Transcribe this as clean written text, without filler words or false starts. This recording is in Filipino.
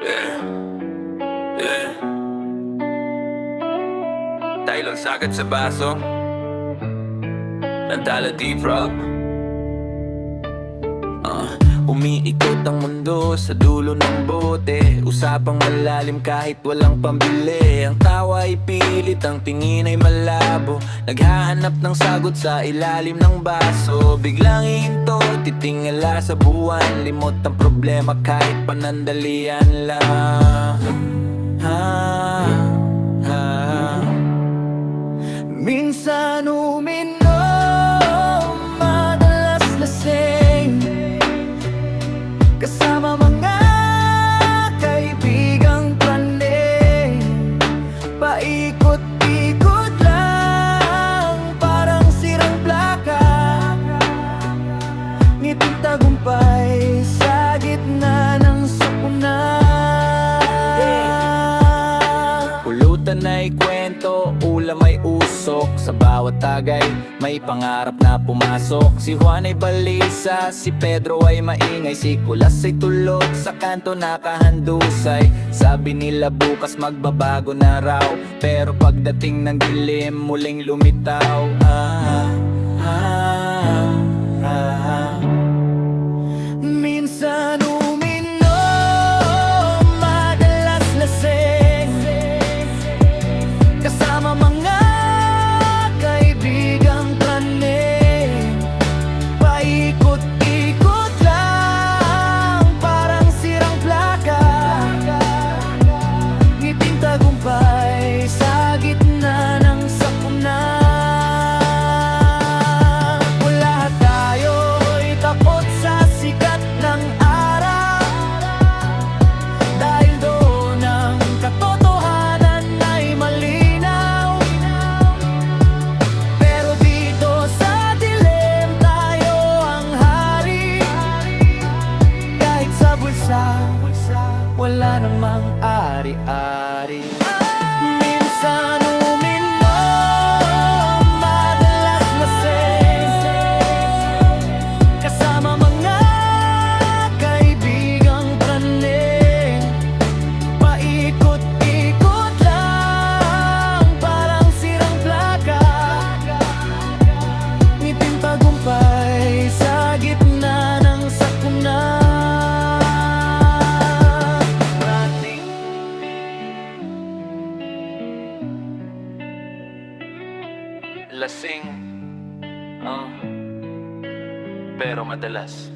Yeah, yeah. Taylong sagad sa baso Nantala deep rock. Umiikot ang mundo sa dulo ng bote, usapang malalim kahit walang pambili. Ang tawa ay pilit, ang tingin ay malabo, naghahanap ng sagot sa ilalim ng baso. Biglang hihinto, titingala sa buwan, limot ang problema kahit panandalian lang. Minsan uminom, madalas lasing, kasama mga kaibigang praning. Paikot-ikot lang, parang sirang plaka, ngiting tagumpay sa gitna ng sakuna. Pulutan ay kwento, ulam ay usok, sa bawat tagay may pangarap na pumasok. Si Juan ay balisa, si Pedro ay maingay, si Kulas ay tulog sa kanto nakahandusay. Sabi nila bukas magbabago na raw, pero pagdating ng dilim muling lumitaw. Minsan uminom, madalas lasing, kasama mga kaibigang praning. Paikot-ikot lang, parang sirang plaka, ngiting tagumpay sa gitna ng sakuna. Wala tayo'y takot sa sikat ng araw, dahil doon ang katotohanan ay malinaw. Pero dito sa dilim tayo ang hari, kahit sa bulsa wala namang ari-ari. Minsan uminom, madalas lasing, kasama mga kaibigang praning. Paikot-ikot lang, parang sirang plaka, ngiting tagumpay sa gitna ng sakuna. Lasing, pero madalas